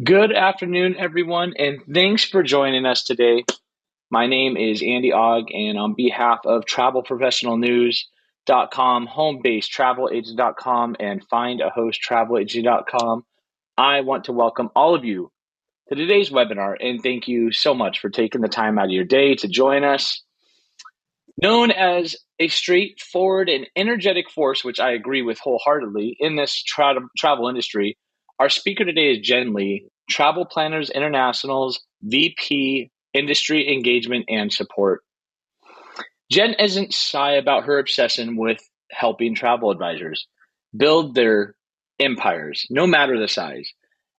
Good afternoon, everyone, and thanks for joining us today. My name is Andy Ogg, and on behalf of travelprofessionalnews.com, homebasedtravelagent.com, and findahosttravelagent.com, I want to welcome all of you to today's webinar, and thank you so much for taking the time out of your day to join us. Known as a straightforward and energetic force, which I agree with wholeheartedly, in this travel industry, our speaker today is Jen Lee, Travel Planners International's VP, Industry Engagement and Support. Jen isn't shy about her obsession with helping travel advisors build their empires, no matter the size.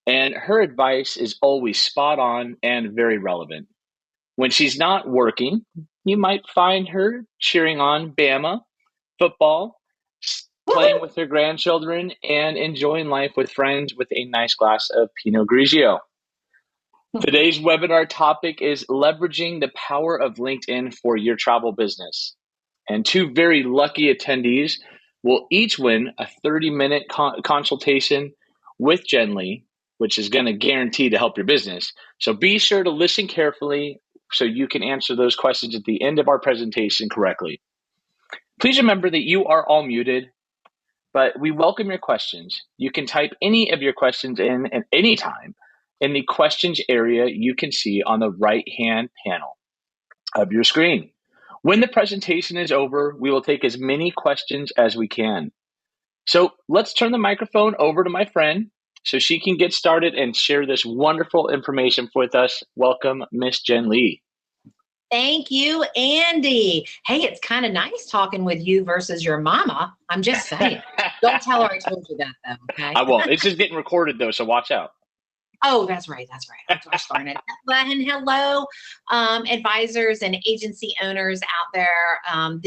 And her advice is always spot on and very relevant. When she's not working, you might find her cheering on Bama football, playing with her grandchildren, and enjoying life with friends with a nice glass of Pinot Grigio. Today's webinar topic is leveraging the power of LinkedIn for your travel business. And two very lucky attendees will each win a 30-minute consultation with Jen Lee, which is going to guarantee to help your business. So be sure to listen carefully so you can answer those questions at the end of our presentation correctly. Please remember that you are all muted, but we welcome your questions. You can type any of your questions in at any time in the questions area you can see on the right-hand panel of your screen. When the presentation is over, we will take as many questions as we can. So let's turn the microphone over to my friend so she can get started and share this wonderful information with us. Welcome, Miss Jen Lee. Thank you, Andy. Hey, it's kind of nice talking with you versus your mama. I'm just saying. Don't tell her I told you that, though, okay? I won't. It's just getting recorded, though, so watch out. Oh, that's right. Gosh darn it. And hello, advisors and agency owners out there. I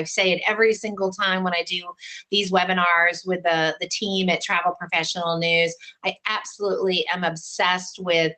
say it every single time when I do these webinars with the team at Travel Professional News. I absolutely am obsessed with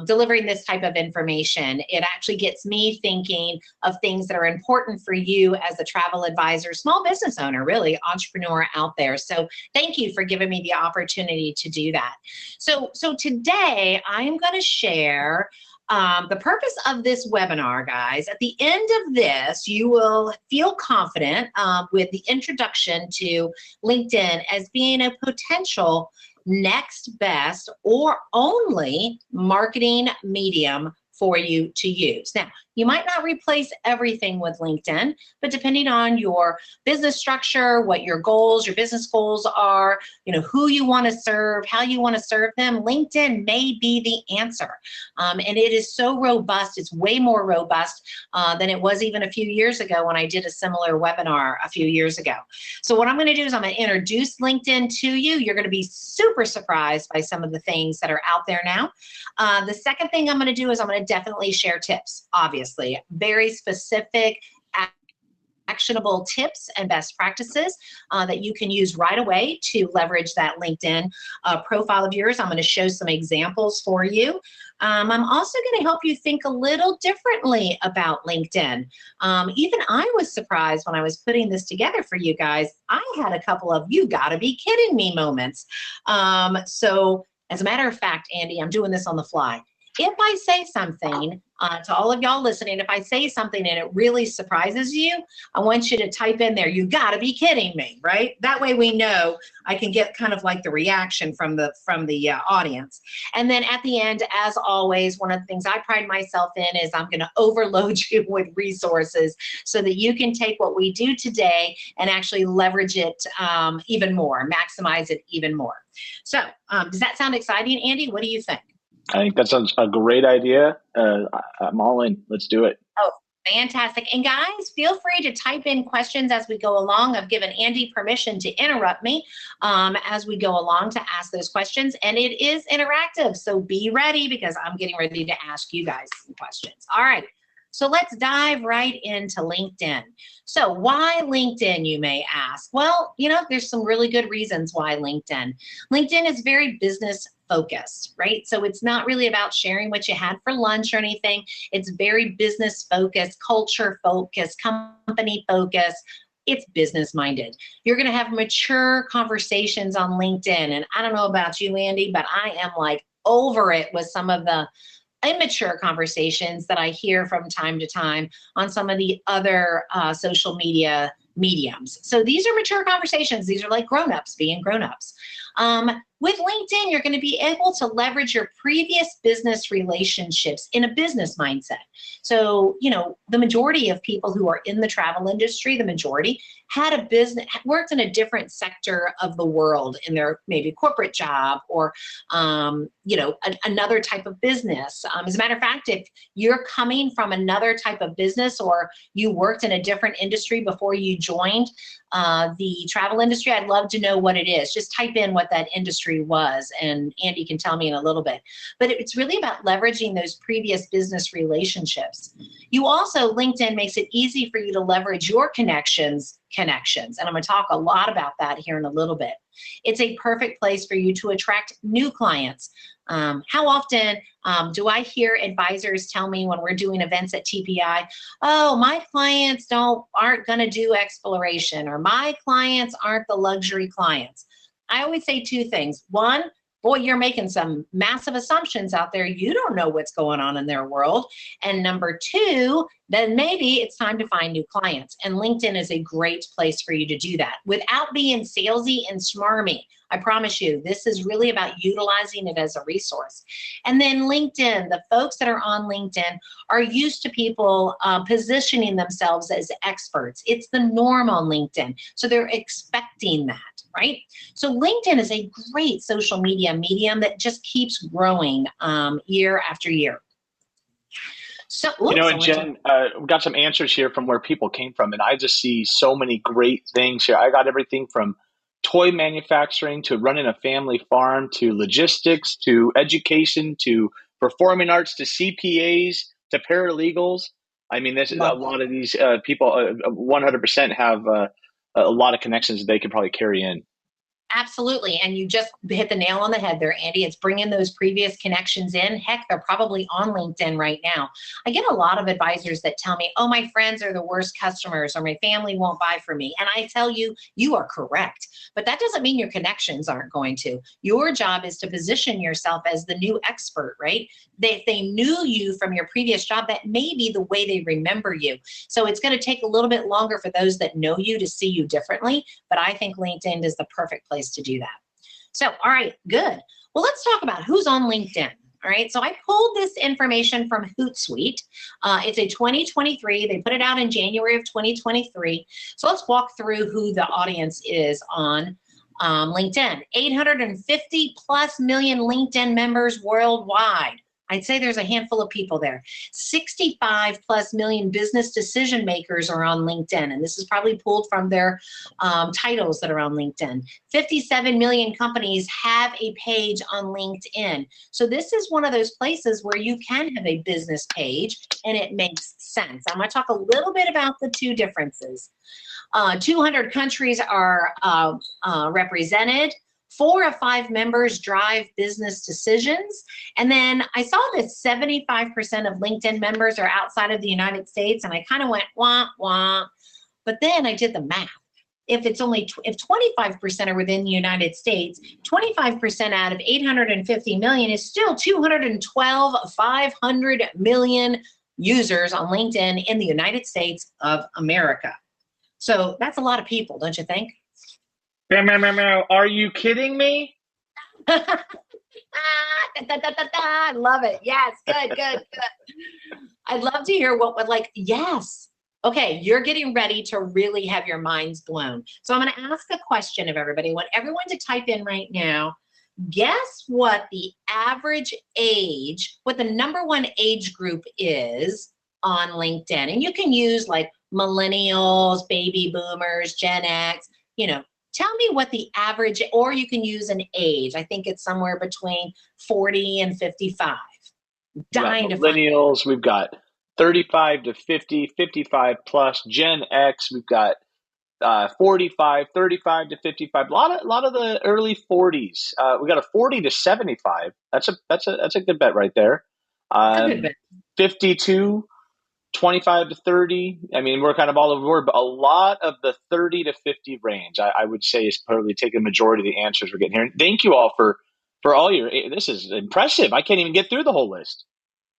delivering this type of information. It actually gets me thinking of things that are important for you as a travel advisor, small business owner, really, entrepreneur out there. So thank you for giving me the opportunity to do that. So today I am going to share the purpose of this webinar, guys. At the end of this, you will feel confident with the introduction to LinkedIn as being a potential next best or only marketing medium for you to use. Now, you might not replace everything with LinkedIn, but depending on your business structure, what your goals, your business goals are, who you want to serve, how you want to serve them, LinkedIn may be the answer. And it is so robust. It's way more robust than it was even a few years ago when I did a similar webinar a few years ago. So what I'm going to do is I'm going to introduce LinkedIn to you. You're going to be super surprised by some of the things that are out there now. The second thing I'm going to do is I'm going to definitely share tips, obviously, very specific, actionable tips and best practices that you can use right away to leverage that LinkedIn profile of yours. I'm going to show some examples for you. I'm also going to help you think a little differently about LinkedIn. Even I was surprised when I was putting this together for you guys. I had a couple of "you gotta be kidding me" moments. So as a matter of fact, Andy, I'm doing this on the fly. If I say something to all of y'all listening, if I say something and it really surprises you, I want you to type in there, "you gotta be kidding me," right? That way we know I can get kind of like the reaction from the audience. And then at the end, as always, one of the things I pride myself in is I'm gonna overload you with resources so that you can take what we do today and actually leverage it even more, maximize it even more. So does that sound exciting, Andy? What do you think? I think that sounds a great idea. I'm all in. Let's do it. Oh, fantastic. And guys, feel free to type in questions as we go along. I've given Andy permission to interrupt me as we go along to ask those questions. And it is interactive, so be ready because I'm getting ready to ask you guys some questions. All right. So let's dive right into LinkedIn. So why LinkedIn, you may ask? Well, there's some really good reasons why LinkedIn. LinkedIn is very business focused, right? So it's not really about sharing what you had for lunch or anything. It's very business focused, culture focused, company focused. It's business minded. You're going to have mature conversations on LinkedIn. And I don't know about you, Andy, but I am like over it with some of the immature conversations that I hear from time to time on some of the other social media mediums. So these are mature conversations. These are like grown-ups being grown-ups. With LinkedIn, you're going to be able to leverage your previous business relationships in a business mindset. So, the majority of people who are in the travel industry, the majority had a business, worked in a different sector of the world in their maybe corporate job or, another type of business. As a matter of fact, if you're coming from another type of business or you worked in a different industry before you joined the travel industry, I'd love to know what it is. Just type in what that industry was, and Andy can tell me in a little bit. But it's really about leveraging those previous business relationships. You also, LinkedIn makes it easy for you to leverage your connections. And I'm going to talk a lot about that here in a little bit. It's a perfect place for you to attract new clients. How often do I hear advisors tell me when we're doing events at TPI, oh, my clients aren't going to do exploration, or my clients aren't the luxury clients? I always say two things. One, boy, you're making some massive assumptions out there. You don't know what's going on in their world. And number two, then maybe it's time to find new clients. And LinkedIn is a great place for you to do that without being salesy and smarmy. I promise you, this is really about utilizing it as a resource. And then LinkedIn, the folks that are on LinkedIn are used to people positioning themselves as experts. It's the norm on LinkedIn. So they're expecting that. Right? So LinkedIn is a great social media medium that just keeps growing year after year. So, Jen, we got some answers here from where people came from, and I just see so many great things here. I got everything from toy manufacturing to running a family farm to logistics to education to performing arts to CPAs to paralegals. I mean, a lot of these people 100% have a lot of connections that they could probably carry in. Absolutely. And you just hit the nail on the head there, Andy. It's bringing those previous connections in. Heck, they're probably on LinkedIn right now. I get a lot of advisors that tell me, oh, my friends are the worst customers, or my family won't buy from me. And I tell you, you are correct. But that doesn't mean your connections aren't going to. Your job is to position yourself as the new expert, right? If they knew you from your previous job, that may be the way they remember you. So it's going to take a little bit longer for those that know you to see you differently. But I think LinkedIn is the perfect place to do that. So, all right, good. Well, let's talk about who's on LinkedIn. All right, so I pulled this information from Hootsuite. It's a 2023. They put it out in January of 2023. So let's walk through who the audience is on LinkedIn. 850 plus million LinkedIn members worldwide. I'd say there's a handful of people there. 65 plus million business decision makers are on LinkedIn, and this is probably pulled from their titles that are on LinkedIn. 57 million companies have a page on LinkedIn. So this is one of those places where you can have a business page and it makes sense. I'm going to talk a little bit about the two differences. 200 countries are represented. 4 of 5 members drive business decisions. And then I saw that 75% of LinkedIn members are outside of the United States, and I kind of went, wah, wah. But then I did the math. If 25% are within the United States, 25% out of 850 million is still 500 million users on LinkedIn in the United States of America. So that's a lot of people, don't you think? Are you kidding me? I love it. Yes, good. I'd love to hear what would yes. Okay, you're getting ready to really have your minds blown. So I'm going to ask a question of everybody. I want everyone to type in right now. Guess what the average age, what the number one age group is on LinkedIn. And you can use like millennials, baby boomers, Gen X, Tell me what the average, or you can use an age. I think it's somewhere between 40 and 55. Dying to find millennials, we've got 35 to 50, 55 plus. Gen X, we've got 45, 35 to 55. A lot of the early 40s. We got a 40 to 75. That's a good bet right there. That's a good bet. 52. 25 to 30. I mean, we're kind of all over the board, but a lot of the 30 to 50 range, I would say, is probably taking the majority of the answers we're getting here. And thank you all for For all your, this is impressive. I can't even get through the whole list.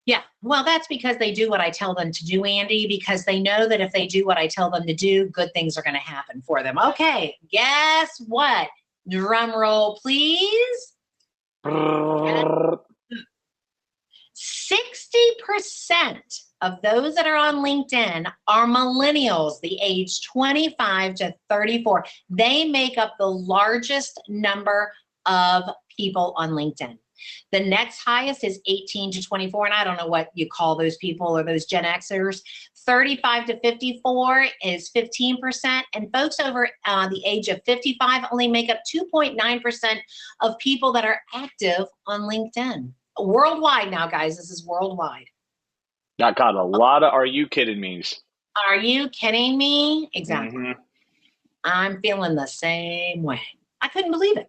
Yeah, well, that's because they do what I tell them to do, Andy, because they know that if they do what I tell them to do, good things are going to happen for them. Okay, guess what? Drum roll, please. 60% of those that are on LinkedIn are millennials, the age 25 to 34. They make up the largest number of people on LinkedIn. The next highest is 18 to 24, and I don't know what you call those people or those Gen Xers. 35 to 54 is 15%, and folks over the age of 55 only make up 2.9% of people that are active on LinkedIn. Worldwide now, guys, this is worldwide. That got a lot of "are you kidding me's." Are you kidding me? Exactly. Mm-hmm. I'm feeling the same way. I couldn't believe it.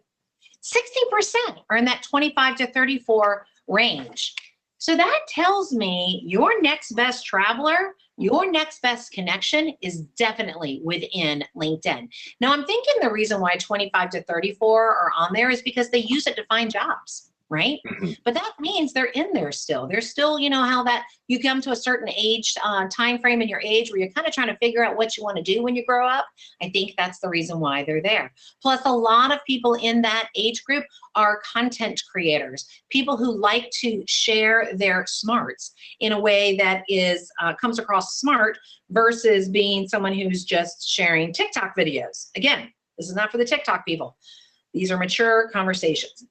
60% are in that 25 to 34 range. So that tells me your next best traveler, your next best connection is definitely within LinkedIn. Now, I'm thinking the reason why 25 to 34 are on there is because they use it to find jobs, right? Mm-hmm. But that means they're in there still. They're still, you know, how that you come to a certain age, time frame in your age where you're kind of trying to figure out what you want to do when you grow up. I think that's the reason why they're there. Plus, a lot of people in that age group are content creators, people who like to share their smarts in a way that is comes across smart versus being someone who's just sharing TikTok videos. Again, this is not for the TikTok people. These are mature conversations.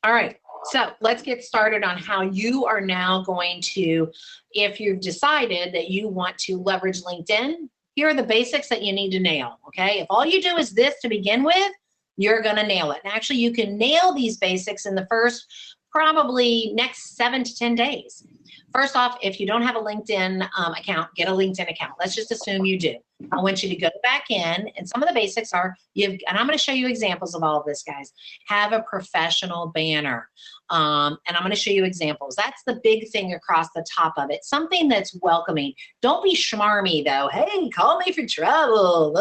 All right, so let's get started on how you are now going to, if you've decided that you want to leverage LinkedIn, here are the basics that you need to nail, okay? If all you do is this to begin with, you're gonna nail it. And actually, you can nail these basics in the first probably next 7 to 10 days. First off, if you don't have a LinkedIn account, get a LinkedIn account. Let's just assume you do. I want you to go back in, and some of the basics are, and I'm going to show you examples of all of this, guys. Have a professional banner, and I'm going to show you examples. That's the big thing across the top of it. Something that's welcoming. Don't be schmarmy, though. Hey, call me for trouble.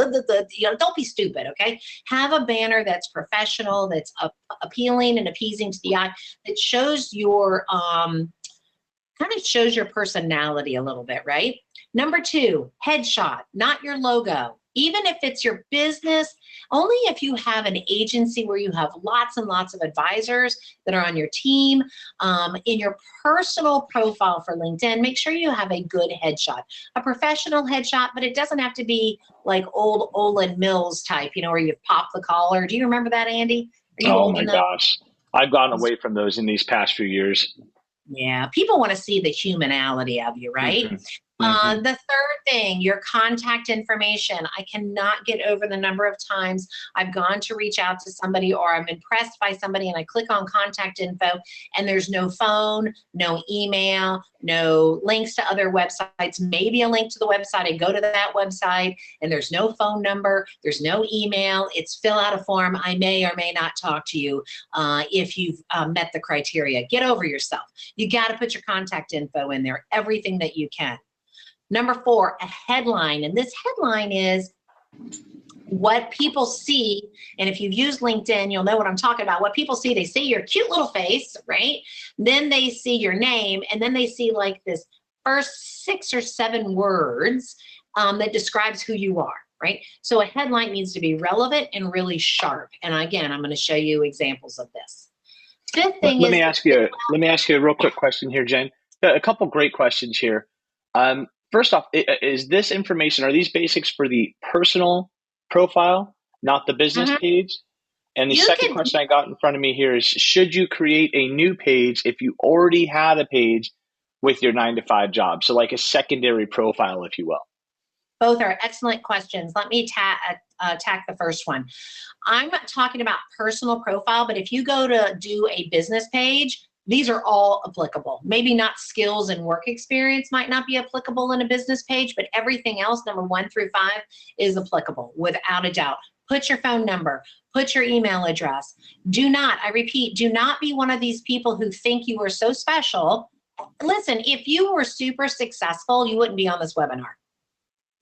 You know, don't be stupid, okay? Have a banner that's professional, that's appealing and appeasing to the eye, that shows your kind of shows your personality a little bit, right? Number 2, headshot, not your logo. Even if it's your business, only if you have an agency where you have lots and lots of advisors that are on your team. In your personal profile for LinkedIn, make sure you have a good headshot, a professional headshot, but it doesn't have to be like old Olin Mills type, you know, where you pop the collar. Do you remember that, Andy? Are you Oh my gosh. I've gone away from those in these past few years. Yeah, people want to see the humanality of you, right? Mm-hmm. Mm-hmm. The third thing, your contact information. I cannot get over the number of times I've gone to reach out to somebody, or I'm impressed by somebody and I click on contact info and there's no phone, no email, no links to other websites, maybe a link to the website. I go to that website and there's no phone number, there's no email. It's fill out a form. I may or may not talk to you if you've met the criteria. Get over yourself. You got to put your contact info in there, everything that you can. Number 4, a headline. And this headline is what people see. And if you've used LinkedIn, you'll know what I'm talking about. What people see, they see your cute little face, right? Then they see your name, and then they see like this first 6 or 7 words that describes who you are, right? So a headline needs to be relevant and really sharp. And again, I'm going to show you examples of this. Fifth thing Let me ask you a real quick question here, Jen. A couple great questions here. First off, is this information, are these basics for the personal profile, not the business page? And the second question I got in front of me here is, should you create a new page if you already had a page with your 9-to-5 job? So like a secondary profile, if you will. Both are excellent questions. Let me attack the first one. I'm not talking about personal profile, but if you go to do a business page, these are all applicable. Maybe not skills and work experience might not be applicable in a business page, but everything else, number 1 through 5, is applicable without a doubt. Put your phone number, put your email address. Do not, I repeat, do not be one of these people who think you are so special. Listen, if you were super successful, you wouldn't be on this webinar.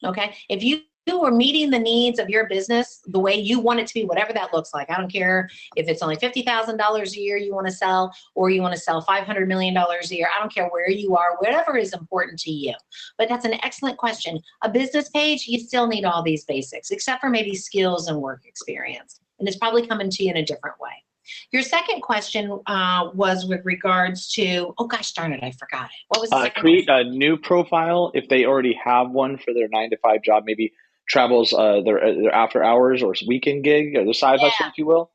Okay? If you you are meeting the needs of your business the way you want it to be, whatever that looks like. I don't care if it's only $50,000 a year you want to sell, or you want to sell $500 million a year. I don't care where you are, whatever is important to you. But that's an excellent question. A business page, you still need all these basics, except for maybe skills and work experience. And it's probably coming to you in a different way. Your second question was with regards to, oh gosh darn it, I forgot it. What was the second Create question? a new profile if they already have one for their 9 to 5 job, maybe travels their after hours or weekend gig or the side hustle, Yeah, if you will.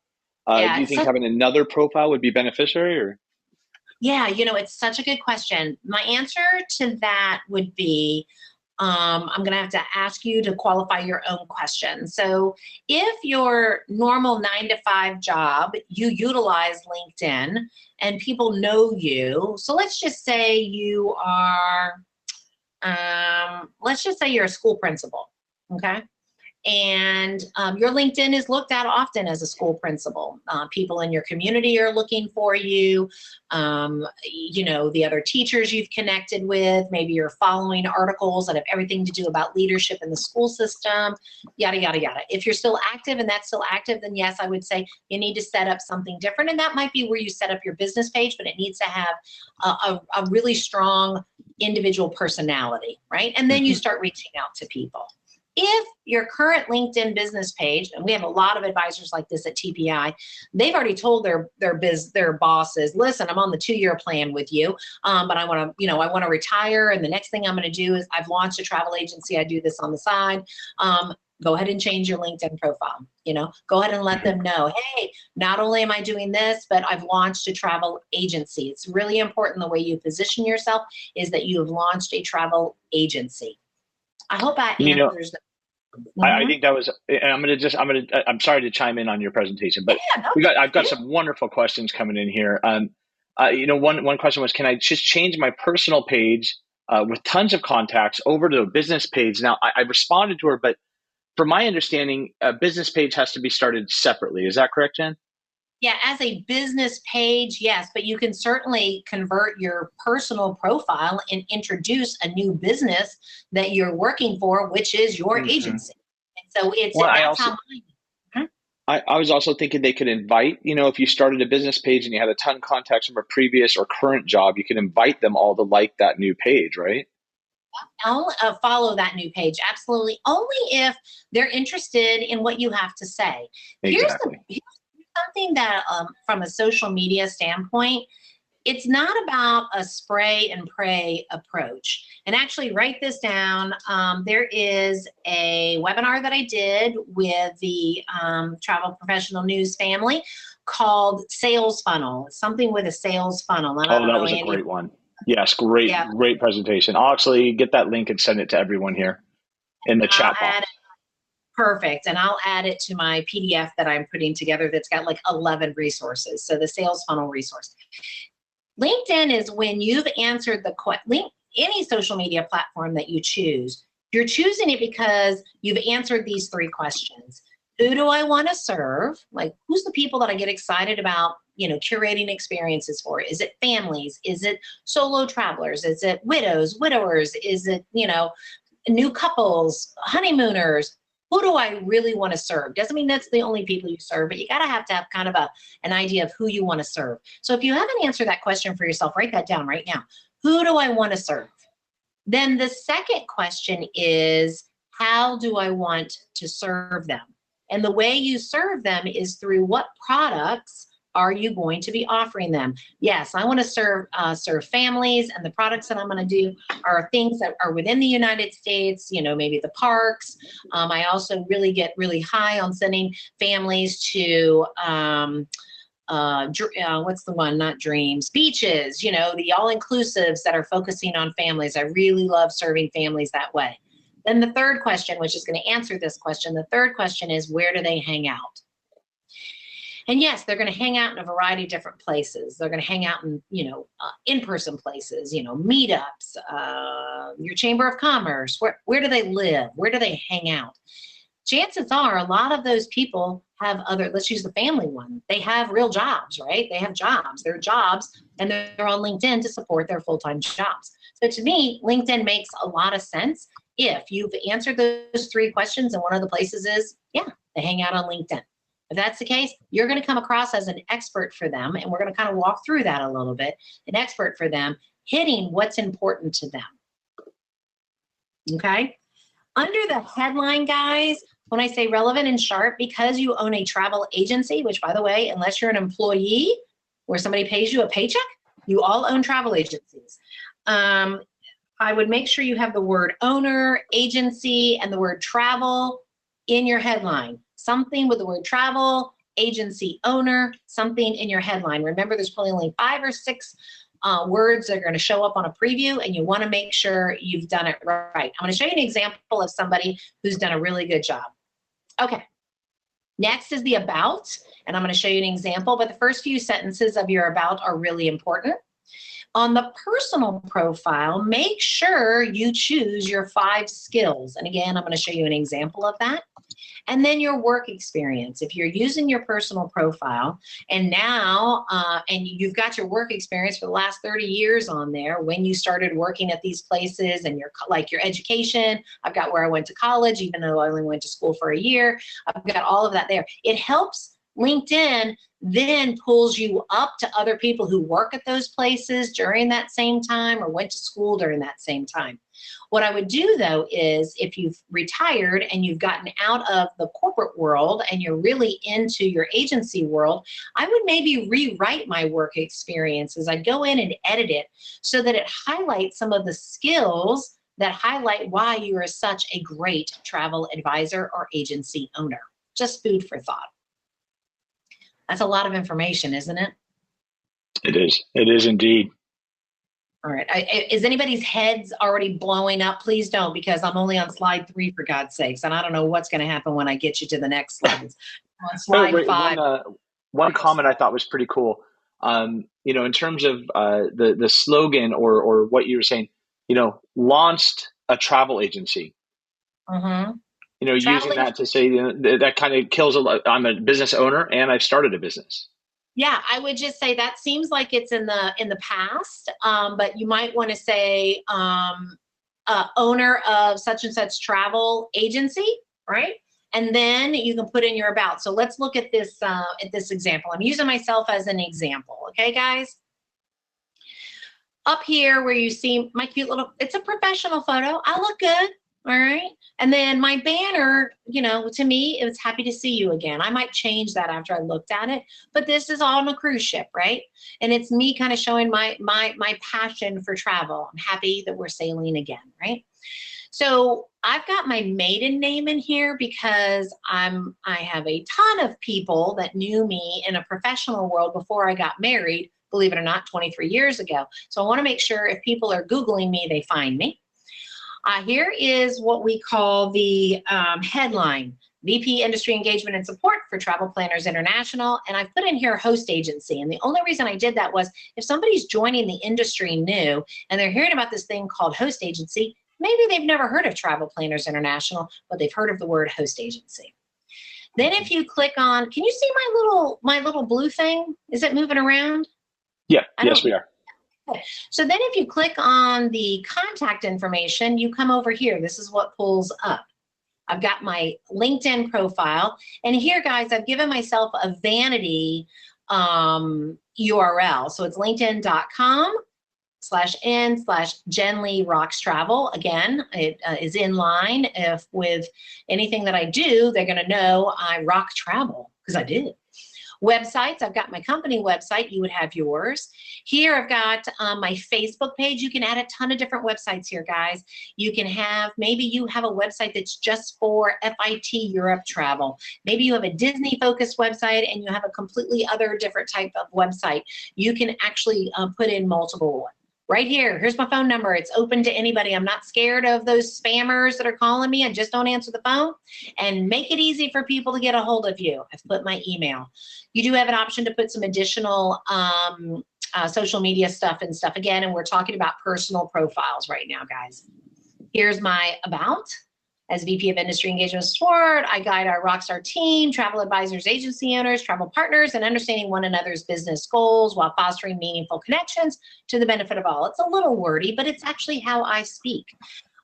Do yeah, you think having another profile would be beneficiary or? yeah, it's such a good question. My answer to that would be, I'm going to have to ask you to qualify your own question. So if your normal 9 to 5 job, you utilize LinkedIn and people know you. So let's just say you are, let's just say you're a school principal. Okay. And your LinkedIn is looked at often as a school principal. People in your community are looking for you. The other teachers you've connected with, maybe you're following articles that have everything to do about leadership in the school system, yada, yada, yada. If you're still active and that's still active, then yes, I would say you need to set up something different. And that might be where you set up your business page, but it needs to have a really strong individual personality, right? And then you start reaching out to people. If your current LinkedIn business page, and we have a lot of advisors like this at TPI, they've already told their bosses, listen, I'm on the 2-year plan with you, but I want to retire, and the next thing I'm going to do is I've launched a travel agency. I do this on the side. Go ahead and change your LinkedIn profile. Go ahead and let them know, hey, not only am I doing this, but I've launched a travel agency. It's really important the way you position yourself is that you have launched a travel agency. I hope that answers the. I think that was, and I'm sorry to chime in on your presentation, but Yeah, no, I've got some wonderful questions coming in here. One question was, can I just change my personal page with tons of contacts over to a business page? Now, I responded to her, but from my understanding, a business page has to be started separately. Is that correct, Jen? Yeah, as a business page, yes, but you can certainly convert your personal profile and introduce a new business that you're working for, which is your agency. And so Well, that's how mine. Huh? I was also thinking they could invite, if you started a business page and you had a ton of contacts from a previous or current job, you could invite them all to like that new page, right? I'll follow that new page. Absolutely. Only if they're interested in what you have to say. Exactly. Here's something that from a social media standpoint, it's not about a spray and pray approach. And actually write this down. There is a webinar that I did with the Travel Professional News family called Sales Funnel. It's something with a sales funnel. And I don't That know, was a Andy. great one. Yes, great, Yeah. great presentation. I'll actually get that link and send it to everyone here in the chat box. Perfect. And I'll add it to my PDF that I'm putting together that's got like 11 resources. So the sales funnel resource. LinkedIn is when you've answered any social media platform that you choose. You're choosing it because you've answered these 3 questions. Who do I want to serve? Like, who's the people that I get excited about, curating experiences for? Is it families? Is it solo travelers? Is it widows, widowers? Is it, new couples, honeymooners? Who do I really want to serve? Doesn't mean that's the only people you serve, but you got to have kind of an idea of who you want to serve. So if you haven't answered that question for yourself, write that down right now. Who do I want to serve? Then the second question is, how do I want to serve them? And the way you serve them is through what products are you going to be offering them? Yes, I want to serve families, and the products that I'm going to do are things that are within the United States, maybe the parks. I also really get really high on sending families to what's the one, not dreams, beaches, the all-inclusives that are focusing on families. I really love serving families that way. Then the third question, which is going to answer this question, the third question is, where do they hang out? And yes, they're going to hang out in a variety of different places. They're going to hang out in, in-person places, meetups, your chamber of commerce. Where do they live? Where do they hang out? Chances are a lot of those people have let's use the family one. They have real jobs, right? They have jobs. They're jobs, and they're on LinkedIn to support their full-time jobs. So to me, LinkedIn makes a lot of sense. if you've answered those 3 questions and one of the places is, yeah, they hang out on LinkedIn. If that's the case, you're going to come across as an expert for them. And we're going to kind of walk through that a little bit, an expert for them, hitting what's important to them. Okay. Under the headline, guys, when I say relevant and sharp, because you own a travel agency, which by the way, unless you're an employee where somebody pays you a paycheck, you all own travel agencies. I would make sure you have the word owner, agency, and the word travel in your headline. Something with the word travel, agency owner, something in your headline. Remember, there's probably only 5 or 6 words that are going to show up on a preview, and you want to make sure you've done it right. I'm going to show you an example of somebody who's done a really good job. Okay. Next is the about, and I'm going to show you an example, but the first few sentences of your about are really important. On the personal profile, make sure you choose your 5 skills. And again, I'm going to show you an example of that. And then your work experience. If you're using your personal profile and now, and you've got your work experience for the last 30 years on there, when you started working at these places and your education, I've got where I went to college, even though I only went to school for a year, I've got all of that there. It helps. LinkedIn then pulls you up to other people who work at those places during that same time or went to school during that same time. What I would do though is if you've retired and you've gotten out of the corporate world and you're really into your agency world, I would maybe rewrite my work experiences. I'd go in and edit it so that it highlights some of the skills that highlight why you are such a great travel advisor or agency owner. Just food for thought. That's a lot of information, isn't it? It is. It is indeed. All right. Is anybody's heads already blowing up? Please don't, because I'm only on slide 3, for God's sakes. And I don't know what's going to happen when I get you to the next slides. On slide 5. One comment I thought was pretty cool. In terms of the slogan or what you were saying, launched a travel agency. Mm-hmm. Using that to say that kind of kills a lot. I'm a business owner and I've started a business. Yeah, I would just say that seems like it's in the past, but you might want to say owner of such and such travel agency, right? And then you can put in your about. So let's look at this example. I'm using myself as an example, okay, guys? Up here where you see my cute little, it's a professional photo. I look good. All right. And then my banner, to me, it was happy to see you again. I might change that after I looked at it, but this is on a cruise ship, right? And it's me kind of showing my passion for travel. I'm happy that we're sailing again, right? So I've got my maiden name in here because I have a ton of people that knew me in a professional world before I got married, believe it or not, 23 years ago. So I want to make sure if people are Googling me, they find me. Here is what we call the headline, VP Industry Engagement and Support for Travel Planners International. And I've put in here host agency. And the only reason I did that was if somebody's joining the industry new and they're hearing about this thing called host agency, maybe they've never heard of Travel Planners International, but they've heard of the word host agency. Then if you click on, can you see my little blue thing? Is it moving around? Yeah, yes, we are. So then if you click on the contact information, you come over here. This is what pulls up. I've got my LinkedIn profile. And here, guys, I've given myself a vanity URL. So it's linkedin.com/n/Jen Lee Rocks Travel. Again, it is in line with anything that I do. They're going to know I rock travel because I did. Websites, I've got my company website. You would have yours. Here I've got my Facebook page. You can add a ton of different websites here, guys. You can have, maybe you have a website that's just for FIT Europe travel. Maybe you have a Disney focused website and you have a completely other different type of website. You can actually put in multiple ones. Right here, here's my phone number. It's open to anybody. I'm not scared of those spammers that are calling me. I just don't answer the phone. And make it easy for people to get a hold of you. I've put my email. You do have an option to put some additional social media stuff and stuff again. And we're talking about personal profiles right now, guys. Here's my about. As VP of Industry Engagement and Support, I guide our Rockstar team, travel advisors, agency owners, travel partners, and understanding one another's business goals while fostering meaningful connections to the benefit of all. It's a little wordy, but it's actually how I speak.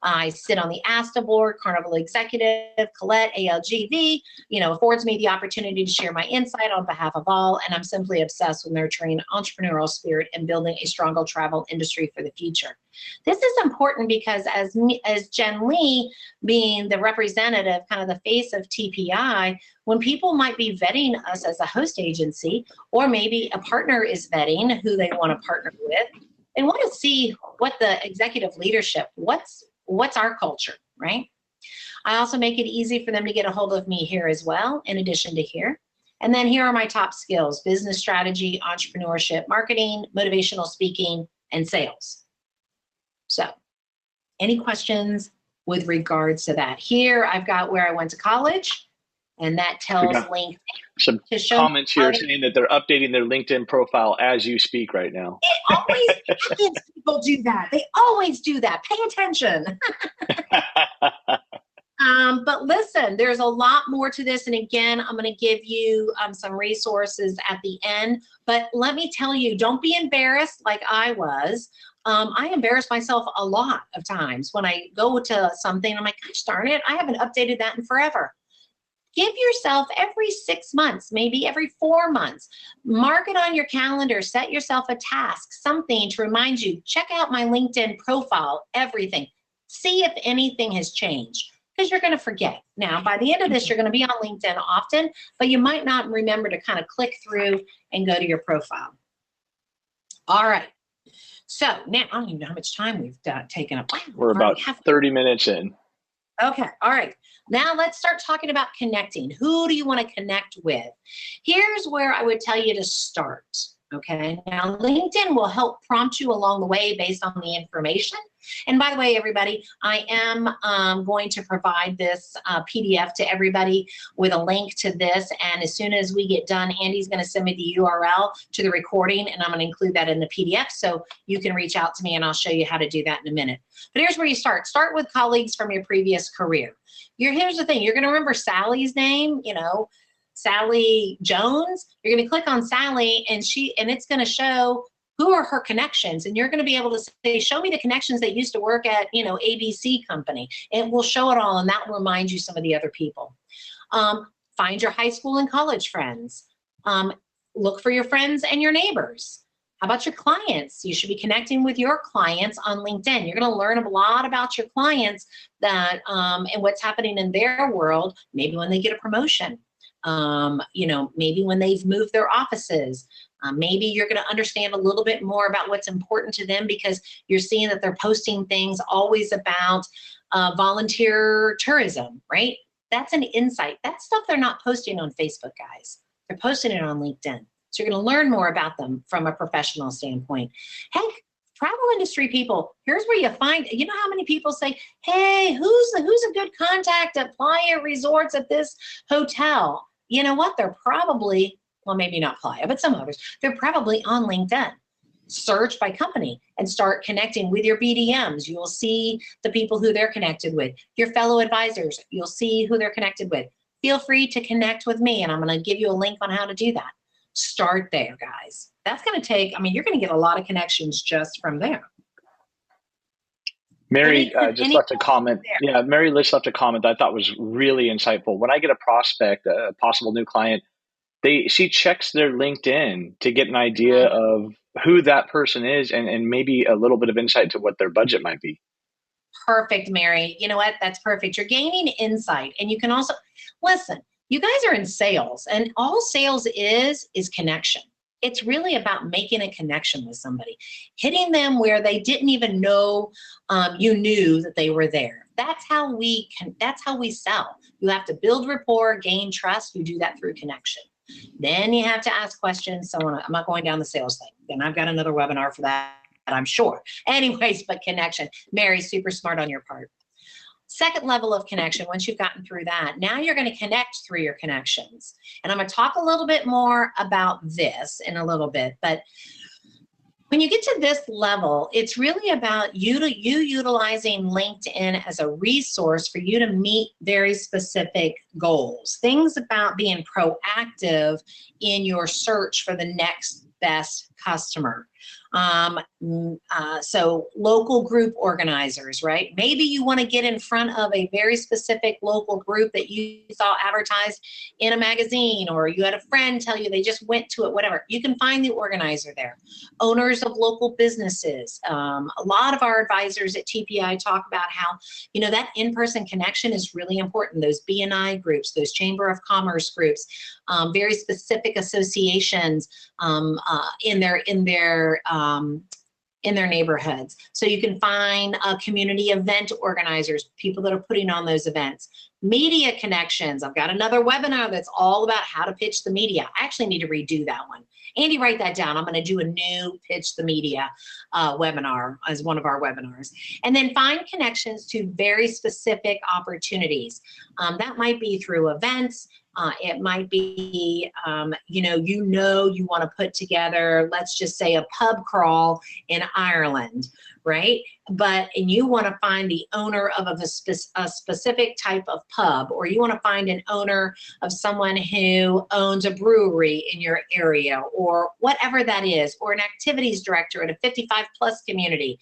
I sit on the ASTA board, Carnival Executive, Colette, ALGV, affords me the opportunity to share my insight on behalf of all. And I'm simply obsessed with nurturing entrepreneurial spirit and building a stronger travel industry for the future. This is important because as Jen Lee, being the representative, kind of the face of TPI, when people might be vetting us as a host agency, or maybe a partner is vetting who they want to partner with, they want to see what the executive leadership, what's our culture, right? I also make it easy for them to get a hold of me here as well, in addition to here. And then here are my top skills: business strategy, entrepreneurship, marketing, motivational speaking, and sales. So any questions with regards to that? Here I've got where I went to college, and that tells LinkedIn. Some comments here saying that they're updating their LinkedIn profile as you speak right now. It always happens. People do that. They always do that. Pay attention. But listen, there's a lot more to this. And again, I'm going to give you some resources at the end. But let me tell you, don't be embarrassed like I was. I embarrass myself a lot of times when I go to something. I'm like, gosh darn it, I haven't updated that in forever. Give yourself every 6 months, maybe every 4 months, mark it on your calendar, set yourself a task, something to remind you, check out my LinkedIn profile, everything. See if anything has changed, because you're going to forget. Now, by the end of this, you're going to be on LinkedIn often, but you might not remember to kind of click through and go to your profile. All right. So now, I don't even know how much time we've taken up. We're about 30 minutes in. Okay. All right. Now let's start talking about connecting. Who do you want to connect with? Here's where I would tell you to start. Okay. Now LinkedIn will help prompt you along the way based on the information. And by the way, everybody, I am going to provide this PDF to everybody with a link to this. And as soon as we get done, Andy's going to send me the URL to the recording, and I'm going to include that in the PDF. So you can reach out to me and I'll show you how to do that in a minute. But here's where you start. Start with colleagues from your previous career. Here's the thing. You're going to remember Sally's name, Sally Jones. You're going to click on Sally and it's going to show who are her connections, and you're going to be able to say, show me the connections that used to work at, ABC company. It will show it all, and that will remind you some of the other people. Find your high school and college friends. Look for your friends and your neighbors. How about your clients? You should be connecting with your clients on LinkedIn. You're going to learn a lot about your clients and what's happening in their world, maybe when they get a promotion, maybe when they've moved their offices. Maybe you're going to understand a little bit more about what's important to them because you're seeing that they're posting things always about volunteer tourism, right? That's an insight. That's stuff they're not posting on Facebook, guys. They're posting it on LinkedIn. So you're going to learn more about them from a professional standpoint. Heck, travel industry people, here's where you find, how many people say, hey, who's a good contact at Playa Resorts at this hotel? You know what? They're probably, well, maybe not Playa, but some others, they're probably on LinkedIn. Search by company and start connecting with your BDMs. You'll see the people who they're connected with. Your fellow advisors, you'll see who they're connected with. Feel free to connect with me, and I'm going to give you a link on how to do that. Start there, guys. That's going to take, you're going to get a lot of connections just from there. Mary just left a comment. Yeah, Mary just left a comment that I thought was really insightful. When I get a prospect, a possible new client, she checks their LinkedIn to get an idea of who that person is and maybe a little bit of insight to what their budget might be. Perfect, Mary. You know what? That's perfect. You're gaining insight. And you can also, listen, you guys are in sales, and all sales is connection. It's really about making a connection with somebody, hitting them where they didn't even know you knew that they were there. That's how we sell. You have to build rapport, gain trust. You do that through connection. Then you have to ask questions. So I'm not going down the sales thing. Then I've got another webinar for that, I'm sure. Anyways, but connection. Mary, super smart on your part. Second level of connection, once you've gotten through that, now you're going to connect through your connections. And I'm going to talk a little bit more about this in a little bit. But when you get to this level, it's really about you utilizing LinkedIn as a resource for you to meet very specific goals. Things about being proactive in your search for the next best customer. So local group organizers, right? Maybe you want to get in front of a very specific local group that you saw advertised in a magazine, or you had a friend tell you they just went to it, whatever. You can find the organizer there. Owners of local businesses. A lot of our advisors at TPI talk about how, that in-person connection is really important. Those B&I groups, those Chamber of Commerce groups, very specific associations in their neighborhoods. So you can find community event organizers, people that are putting on those events. Media connections. I've got another webinar that's all about how to pitch the media. I actually need to redo that one. Andy, write that down. I'm going to do a new pitch the media webinar as one of our webinars. And then find connections to very specific opportunities. That might be through events. It might be, you want to put together, let's just say, a pub crawl in Ireland, right? And you want to find the owner of a specific type of pub, or you want to find an owner of someone who owns a brewery in your area, or whatever that is, or an activities director at a 55 plus community.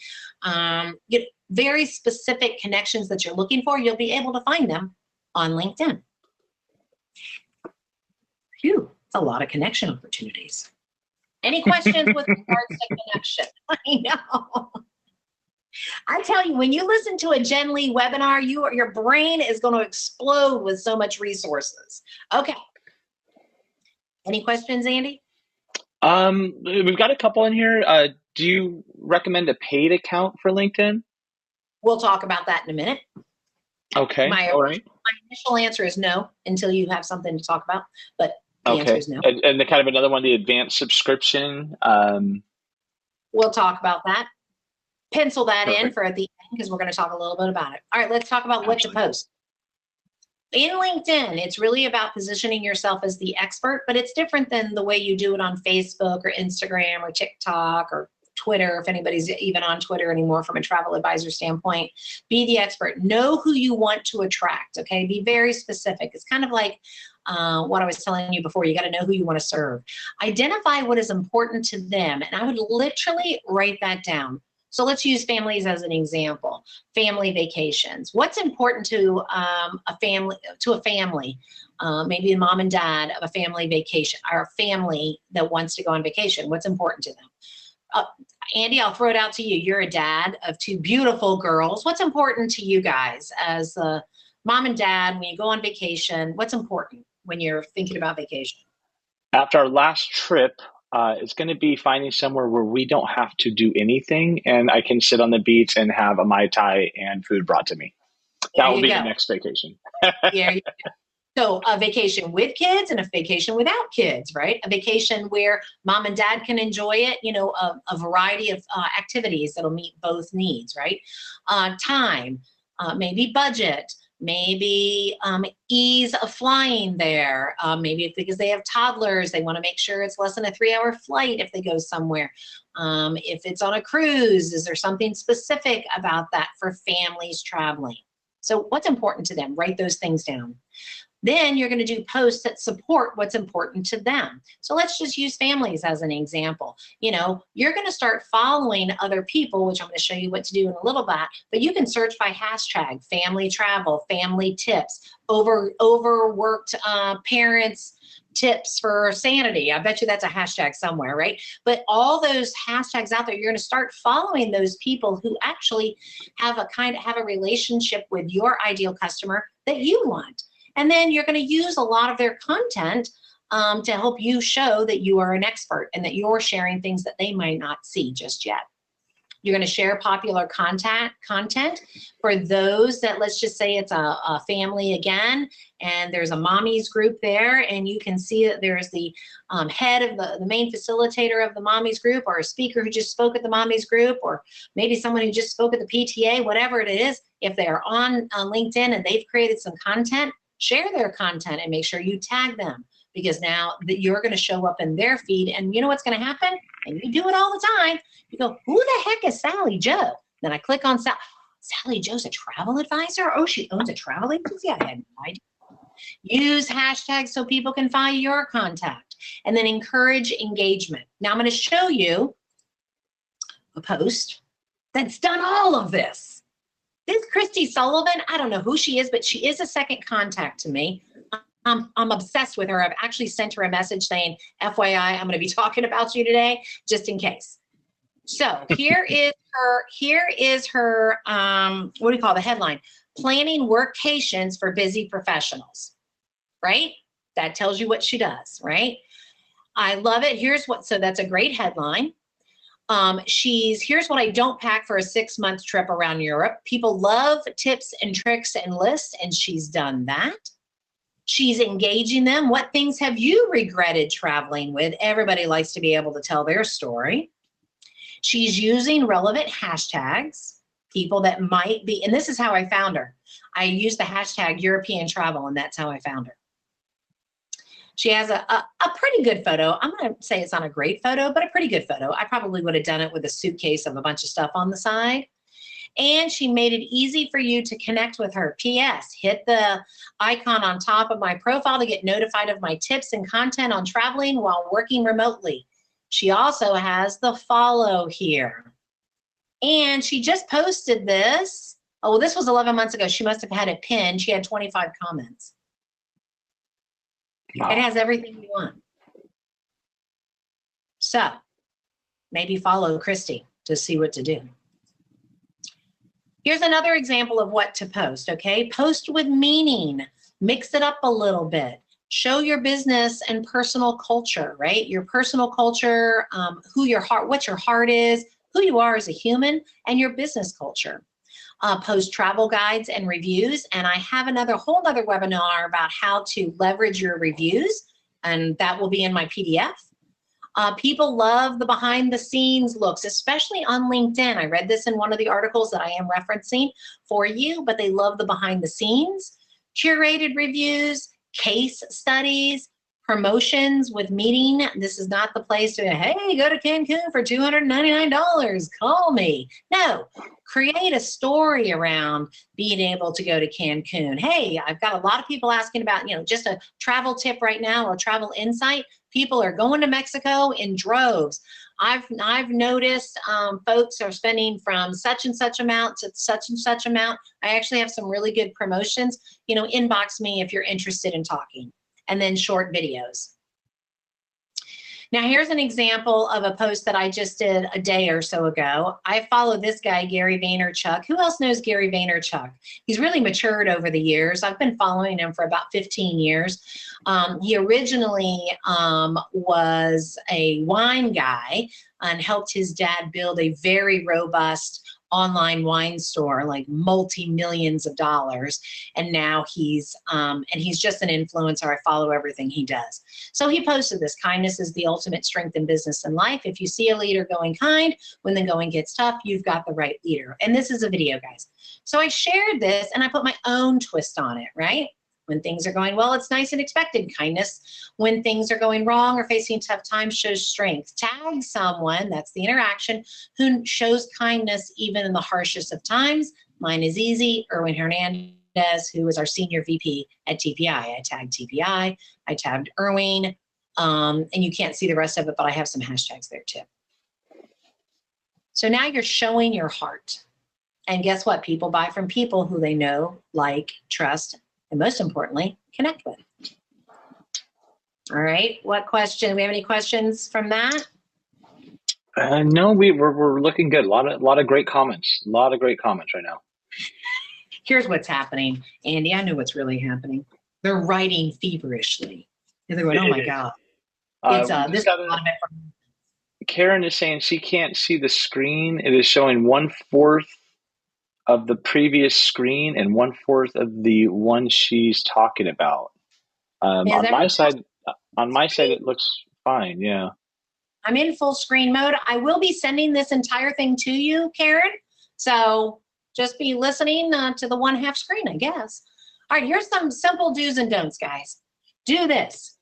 Get very specific connections that you're looking for. You'll be able to find them on LinkedIn. Phew, it's a lot of connection opportunities. Any questions with regards to connection? I know. I tell you, when you listen to a Jen Lee webinar, your brain is going to explode with so much resources. Okay. Any questions, Andy? We've got a couple in here. Do you recommend a paid account for LinkedIn? We'll talk about that in a minute. Okay. All right. My initial answer is no until you have something to talk about, but the answer is no. And the kind of another one, the advanced subscription. We'll talk about that. Pencil that in for at the end, because we're going to talk a little bit about it. All right, let's talk about what to post. In LinkedIn, it's really about positioning yourself as the expert, but it's different than the way you do it on Facebook or Instagram or TikTok or Twitter, if anybody's even on Twitter anymore from a travel advisor standpoint. Be the expert. Know who you want to attract, okay? Be very specific. It's kind of like what I was telling you before. You got to know who you want to serve. Identify what is important to them, and I would literally write that down. So let's use families as an example. Family vacations. What's important to a family? Maybe a mom and dad of a family vacation, or a family that wants to go on vacation. What's important to them? Andy, I'll throw it out to you. You're a dad of two beautiful girls. What's important to you guys as a mom and dad when you go on vacation? What's important when you're thinking about vacation? After our last trip, it's going to be finding somewhere where we don't have to do anything, and I can sit on the beach and have a Mai Tai and food brought to me. That will be the next vacation. There you go. So a vacation with kids and a vacation without kids, right? A vacation where mom and dad can enjoy it, a variety of activities that'll meet both needs, right? Time, maybe budget, maybe ease of flying there. Maybe it's because they have toddlers, they want to make sure it's less than a 3-hour flight if they go somewhere. If it's on a cruise, is there something specific about that for families traveling? So what's important to them? Write those things down. Then you're going to do posts that support what's important to them. So let's just use families as an example. You're going to start following other people, which I'm going to show you what to do in a little bit, but you can search by hashtag family travel, family tips, overworked parents tips for sanity. I bet you that's a hashtag somewhere, right? But all those hashtags out there, you're going to start following those people who actually have a relationship with your ideal customer that you want. And then you're going to use a lot of their content to help you show that you are an expert and that you're sharing things that they might not see just yet. You're going to share popular content for those that, let's just say it's a family again, and there's a mommy's group there, and you can see that there's the head of the main facilitator of the mommy's group, or a speaker who just spoke at the mommy's group, or maybe someone who just spoke at the PTA, whatever it is. If they're on LinkedIn and they've created some content, share their content and make sure you tag them, because now that you're going to show up in their feed, and you know what's going to happen? And you do it all the time. You go, who the heck is Sally Joe? Then I click on Sally Joe's a travel advisor? Oh, she owns a travel agency? I had no idea. Use hashtags so people can find your contact, and then encourage engagement. Now I'm going to show you a post that's done all of this. This Christie Sullivan, I don't know who she is, but she is a second contact to me. I'm obsessed with her. I've actually sent her a message saying, FYI, I'm going to be talking about you today, just in case. So here is her, what do you call the headline? Planning workations for busy professionals, right? That tells you what she does, right? I love it. So that's a great headline. Here's what I don't pack for a 6-month trip around Europe. People love tips and tricks and lists, and she's done that. She's engaging them. What things have you regretted traveling with? Everybody likes to be able to tell their story. She's using relevant hashtags, people that might be, and this is how I found her. I used the hashtag European travel, and that's how I found her. She has a pretty good photo. I'm going to say it's not a great photo, but a pretty good photo. I probably would have done it with a suitcase of a bunch of stuff on the side. And she made it easy for you to connect with her. P.S. Hit the icon on top of my profile to get notified of my tips and content on traveling while working remotely. She also has the follow here. And she just posted this. Oh, well, this was 11 months ago. She must have had it pinned. She had 25 comments. Wow. It has everything you want. So maybe follow Christie to see what to do. Here's another example of what to post, okay? Post with meaning. Mix it up a little bit. Show your business and personal culture, right? Your personal culture, what your heart is, who you are as a human, and your business culture. Post travel guides and reviews, and I have whole other webinar about how to leverage your reviews, and that will be in my PDF. People love the behind the scenes looks, especially on LinkedIn. I read this in one of the articles that I am referencing for you, but they love the behind the scenes, curated reviews, case studies, promotions with meeting. This is not the place to, hey, go to Cancun for $299, call me. No, create a story around being able to go to Cancun. Hey, I've got a lot of people asking about, just a travel tip right now or travel insight. People are going to Mexico in droves. I've noticed folks are spending from such and such amount to such and such amount. I actually have some really good promotions. Inbox me if you're interested in talking. And then short videos. Now here's an example of a post that I just did a day or so ago. I follow this guy, Gary Vaynerchuk. Who else knows Gary Vaynerchuk? He's really matured over the years. I've been following him for about 15 years. He originally was a wine guy and helped his dad build a very robust online wine store, like multi-millions of dollars. And now he's just an influencer. I follow everything he does. So he posted this: kindness is the ultimate strength in business and life. If you see a leader going kind, when the going gets tough, you've got the right leader. And this is a video, guys. So I shared this and I put my own twist on it, right? When things are going well, it's nice and expected kindness. When things are going wrong or facing tough times, shows strength. Tag someone, that's the interaction, who shows kindness even in the harshest of times. Mine is easy. Erwin Hernandez, who is our senior VP at TPI. I tagged TPI. I tagged Erwin. And you can't see the rest of it, but I have some hashtags there too. So now you're showing your heart. And guess what? People buy from people who they know, like, trust, and most importantly, connect with. All right, what question? Do we have any questions from that? No, we're looking good. A lot of great comments. A lot of great comments right now. Here's what's happening, Andy. I know what's really happening. They're writing feverishly. They're going, oh my God. It's this is a lot of information. Karen is saying she can't see the screen. It is showing 1/4 of the previous screen and 1/4 of the one she's talking about. On my side, it looks fine. Yeah. I'm in full screen mode. I will be sending this entire thing to you, Karen. So just be listening to the 1/2 screen, I guess. All right, here's some simple do's and don'ts, guys. Do this.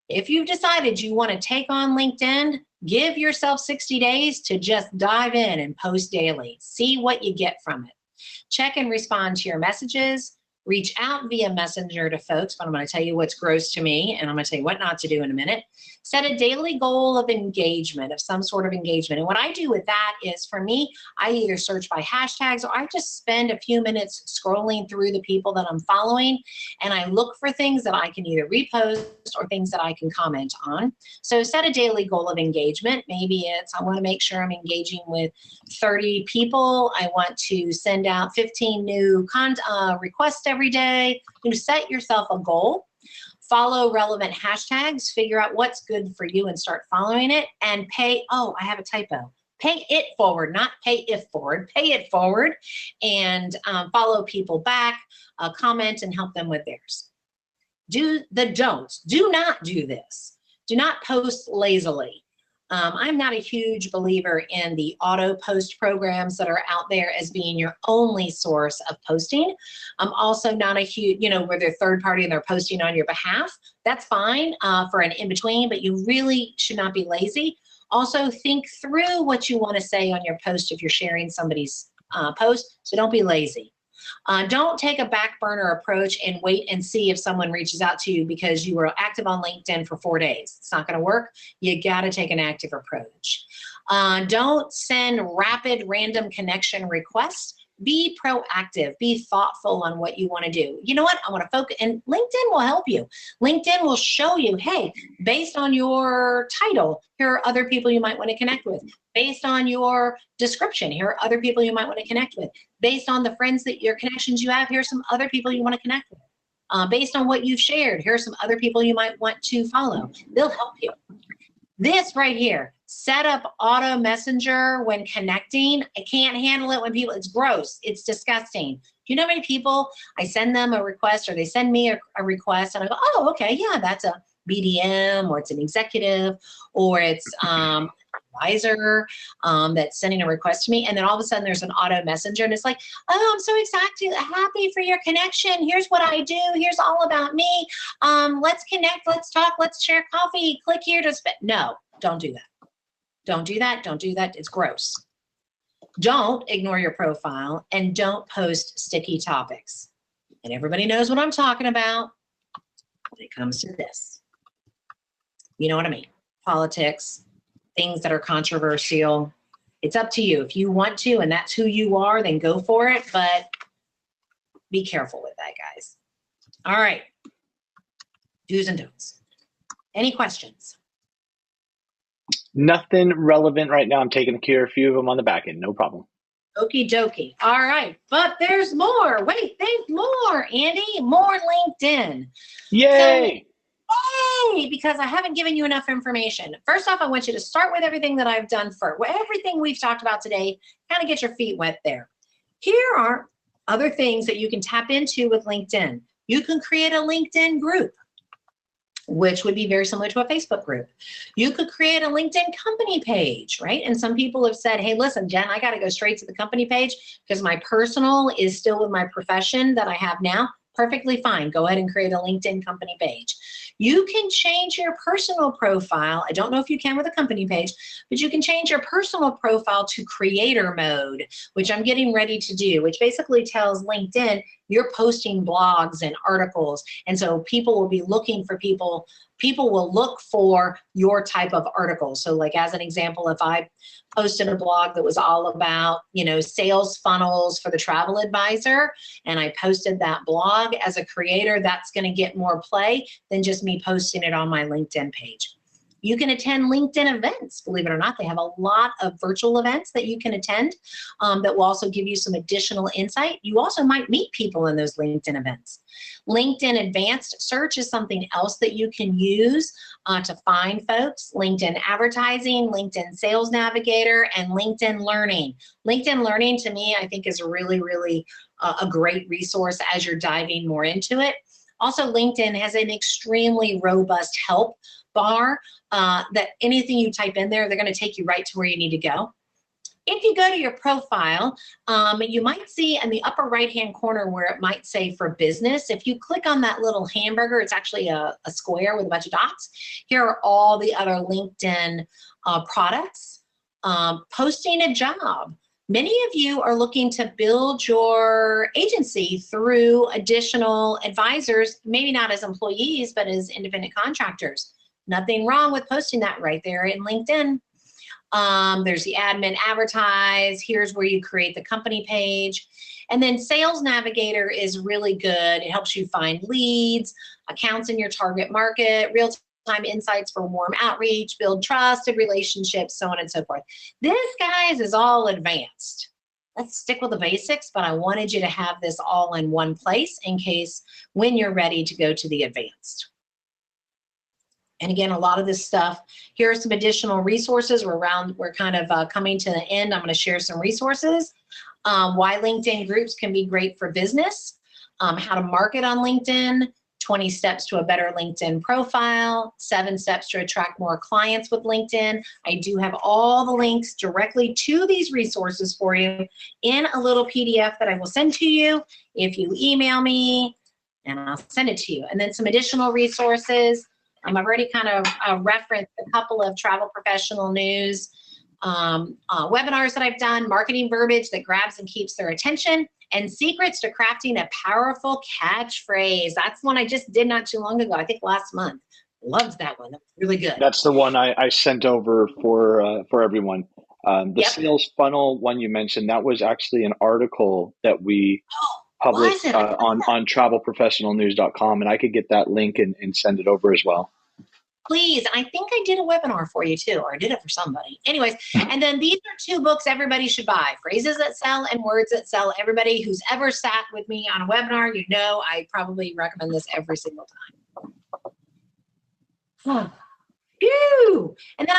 If you've decided you want to take on LinkedIn, give yourself 60 days to just dive in and post daily. See what you get from it. Check and respond to your messages. Reach out via Messenger to folks, but I'm going to tell you what's gross to me, and I'm going to tell you what not to do in a minute. Set a daily goal of engagement, of some sort of engagement. And what I do with that is, for me, I either search by hashtags or I just spend a few minutes scrolling through the people that I'm following, and I look for things that I can either repost or things that I can comment on. So set a daily goal of engagement. Maybe it's, I want to make sure I'm engaging with 30 people. I want to send out 15 new requests every day. You set yourself a goal. Follow relevant hashtags, figure out what's good for you and start following it, and pay, oh, I have a typo. Pay it forward, not pay if forward, pay it forward, and follow people back, comment and help them with theirs. Do not do this. Do not post lazily. I'm not a huge believer in the auto post programs that are out there as being your only source of posting. I'm also not a huge, where they're third party and they're posting on your behalf. That's fine for an in-between, but you really should not be lazy. Also, think through what you want to say on your post if you're sharing somebody's post, so don't be lazy. Don't take a back burner approach and wait and see if someone reaches out to you because you were active on LinkedIn for 4 days. It's not going to work. You got to take an active approach. Don't send rapid random connection requests. Be proactive. Be thoughtful on what you want to do. You know what? I want to focus, and LinkedIn will help you. LinkedIn will show you, hey, based on your title, here are other people you might want to connect with. Based on your description, here are other people you might want to connect with. Based on the friends that your connections you have, here are some other people you want to connect with. Based on what you've shared, here are some other people you might want to follow. They'll help you. This right here, set up auto messenger when connecting. I can't handle it when people, it's gross, it's disgusting. Do you know how many people, I send them a request or they send me a request and I go, oh, okay, yeah, that's a BDM or it's an executive or it's advisor that's sending a request to me, and then all of a sudden there's an auto messenger and it's like, oh, I'm so excited, happy for your connection, here's what I do, here's all about me, let's connect, let's talk, let's share coffee, click here to spend. No, don't do that. Don't do that. Don't do that. It's gross. Don't ignore your profile and don't post sticky topics. And everybody knows what I'm talking about when it comes to this. You know what I mean? Politics, things that are controversial. It's up to you. If you want to and that's who you are, then go for it. But be careful with that, guys. All right. Do's and don'ts. Any questions? Nothing relevant right now. I'm taking care of a few of them on the back end. No problem. Okie dokie. All right. But there's more. Wait, there's more, Andy. More LinkedIn. Yay! So, yay! Because I haven't given you enough information. First off, I want you to start with everything that I've done for everything we've talked about today. Kind of get your feet wet there. Here are other things that you can tap into with LinkedIn. You can create a LinkedIn group, which would be very similar to a Facebook group. You could create a LinkedIn company page, right? And some people have said, hey, listen, Jen, I got to go straight to the company page because my personal is still with my profession that I have now. Perfectly fine. Go ahead and create a LinkedIn company page. You can change your personal profile. I don't know if you can with a company page, but you can change your personal profile to creator mode, which I'm getting ready to do, which basically tells LinkedIn you're posting blogs and articles. And so people will be looking for people will look for your type of article. So like as an example, if I posted a blog that was all about, sales funnels for the travel advisor, and I posted that blog as a creator, that's going to get more play than just me posting it on my LinkedIn page. You can attend LinkedIn events, believe it or not. They have a lot of virtual events that you can attend that will also give you some additional insight. You also might meet people in those LinkedIn events. LinkedIn Advanced Search is something else that you can use to find folks. LinkedIn Advertising, LinkedIn Sales Navigator, and LinkedIn Learning. LinkedIn Learning, to me, I think is really, really a great resource as you're diving more into it. Also, LinkedIn has an extremely robust help bar that anything you type in there, they're going to take you right to where you need to go. If you go to your profile, you might see in the upper right-hand corner where it might say for business. If you click on that little hamburger, it's actually a square with a bunch of dots. Here are all the other LinkedIn products. Posting a job. Many of you are looking to build your agency through additional advisors, maybe not as employees, but as independent contractors. Nothing wrong with posting that right there in LinkedIn. There's the admin advertise. Here's where you create the company page. And then Sales Navigator is really good. It helps you find leads, accounts in your target market, real-time insights for warm outreach, build trusted relationships, so on and so forth. This, guys, is all advanced. Let's stick with the basics, but I wanted you to have this all in one place in case when you're ready to go to the advanced. And again, a lot of this stuff, here are some additional resources. We're kind of coming to the end. I'm going to share some resources. Why LinkedIn groups can be great for business, how to market on LinkedIn, 20 steps to a better LinkedIn profile, 7 steps to attract more clients with LinkedIn. I do have all the links directly to these resources for you in a little PDF that I will send to you if you email me, and I'll send it to you. And then some additional resources. I've already kind of referenced a couple of travel professional news webinars that I've done, marketing verbiage that grabs and keeps their attention, and secrets to crafting a powerful catchphrase. That's one I just did not too long ago, I think last month. Loved that one. That was really good. That's the one I sent over for everyone. The sales funnel one you mentioned, that was actually an article that we published on travelprofessionalnews.com, and I could get that link and send it over as well. Please, I think I did a webinar for you too, or I did it for somebody. Anyways, and then these are 2 books everybody should buy, Phrases That Sell and Words That Sell. Everybody who's ever sat with me on a webinar, you know I probably recommend this every single time. Phew. And then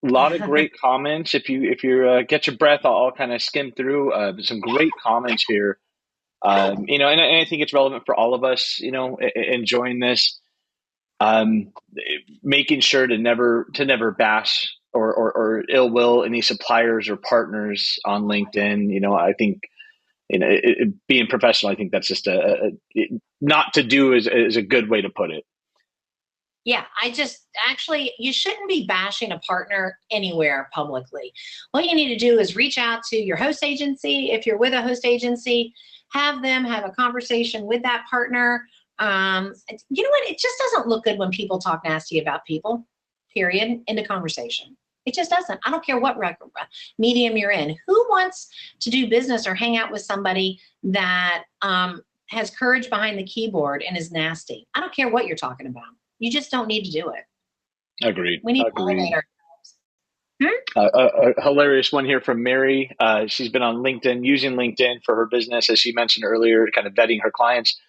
A lot of great comments. If you get your breath, I'll kind of skim through some great comments here. And I think it's relevant for all of us, enjoying this, making sure to never bash or ill will any suppliers or partners on LinkedIn. I think, being professional, I think that's just not to do is a good way to put it. Yeah, you shouldn't be bashing a partner anywhere publicly. What you need to do is reach out to your host agency. If you're with a host agency, have them have a conversation with that partner. You know what? It just doesn't look good when people talk nasty about people, period, end of conversation. It just doesn't. I don't care what medium you're in. Who wants to do business or hang out with somebody that has courage behind the keyboard and is nasty? I don't care what you're talking about. You just don't need to do it. Agreed. We need to elevate ourselves. A hilarious one here from Mary. She's been on LinkedIn, using LinkedIn for her business, as she mentioned earlier, kind of vetting her clients.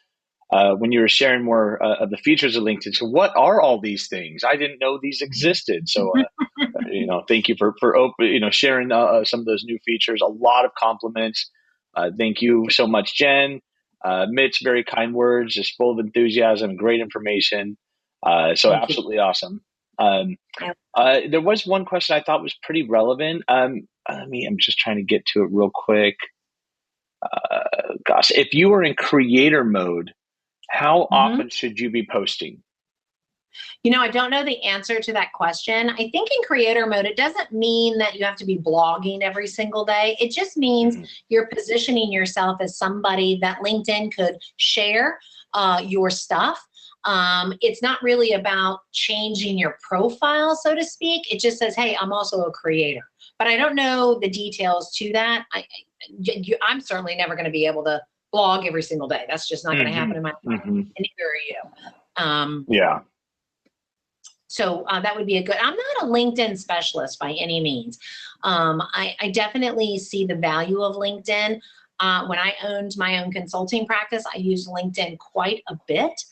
When you were sharing more of the features of LinkedIn, so what are all these things? I didn't know these existed. So, thank you for sharing some of those new features. A lot of compliments. Thank you so much, Jen. Mitch, very kind words, just full of enthusiasm, great information. So absolutely awesome. There was one question I thought was pretty relevant. I'm just trying to get to it real quick. Gosh, if you were in creator mode, how often should you be posting? I don't know the answer to that question. I think in creator mode, it doesn't mean that you have to be blogging every single day. It just means you're positioning yourself as somebody that LinkedIn could share your stuff. It's not really about changing your profile, so to speak. It just says, hey, I'm also a creator. But I don't know the details to that. I'm certainly never going to be able to blog every single day. That's just not going to happen in my life. And neither are you. Yeah. So that would be a good, I'm not a LinkedIn specialist by any means. I definitely see the value of LinkedIn. When I owned my own consulting practice, I used LinkedIn quite a bit.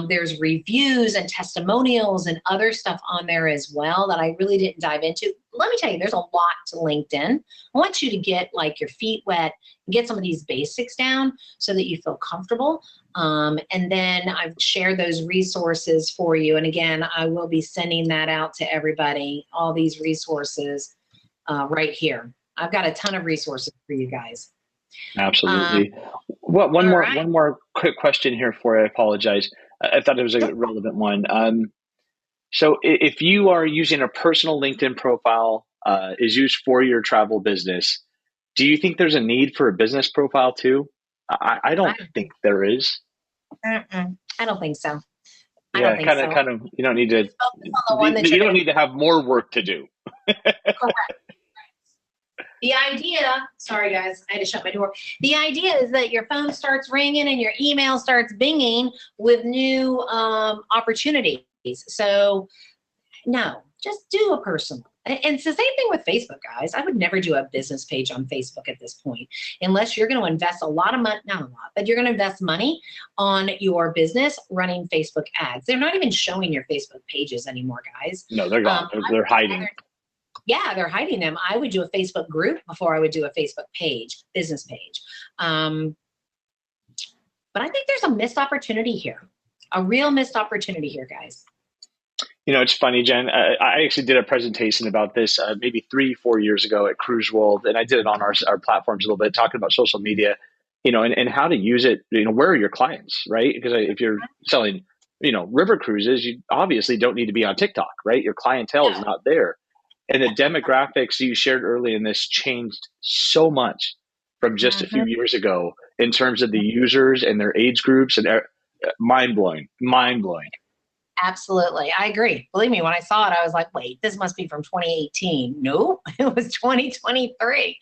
There's reviews and testimonials and other stuff on there as well that I really didn't dive into. Let me tell you, there's a lot to LinkedIn. I want you to get like your feet wet and get some of these basics down so that you feel comfortable. And then I've shared those resources for you. And again, I will be sending that out to everybody, all these resources right here. I've got a ton of resources for you guys. Absolutely. One more quick question here for you. I apologize. I thought it was a relevant one. So if you are using a personal LinkedIn profile is used for your travel business. Do you think there's a need for a business profile too? I I don't don't think think, there is. I don't think so. I don't Yeah, think so. kind of. You don't need to. Just focus on the one that You you're don't going to need to have more work to do. correct. The idea, sorry guys, I had to shut my door. The idea is that your phone starts ringing and your email starts binging with new opportunities. So no, just do a personal. And it's the same thing with Facebook, guys. I would never do a business page on Facebook at this point, unless you're going to invest a lot of money, not a lot, but you're going to invest money on your business running Facebook ads. They're not even showing your Facebook pages anymore, guys. No, they're gone. They're hiding. Yeah, they're hiding them. I would do a Facebook group before I would do a Facebook page, business page. But I think there's a missed opportunity here, a real missed opportunity here, guys. It's funny, Jen. I actually did a presentation about this maybe 3-4 years ago at Cruise World, and I did it on our platforms a little bit, talking about social media, and how to use it. Where are your clients, right? Because if you're selling, river cruises, you obviously don't need to be on TikTok, right? Your clientele is not there. And the demographics you shared early in this changed so much from just a few years ago in terms of the users and their age groups, and mind blowing. Absolutely. I agree. Believe me, when I saw it, I was like, wait, this must be from 2018. No, it was 2023. It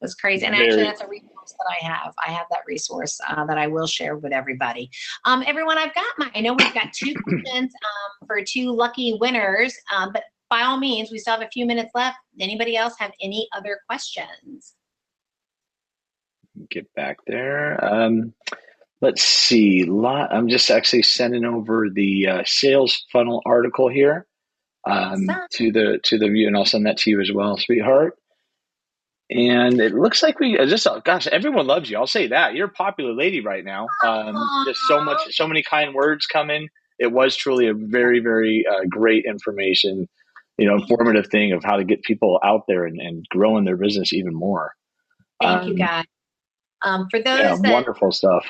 was crazy. And actually, that's a resource that I have. I have that resource that I will share with everybody. Everyone, I know we've got 2 questions for 2 lucky winners, but by all means, we still have a few minutes left. Anybody else have any other questions? Get back there. Let's see. I'm just actually sending over the sales funnel article here to the view, and I'll send that to you as well, sweetheart. And it looks like gosh, everyone loves you. I'll say that. You're a popular lady right now. Just so many kind words coming. It was truly a very, very great information, informative thing of how to get people out there and growing their business even more. Thank you, guys. For those wonderful stuff.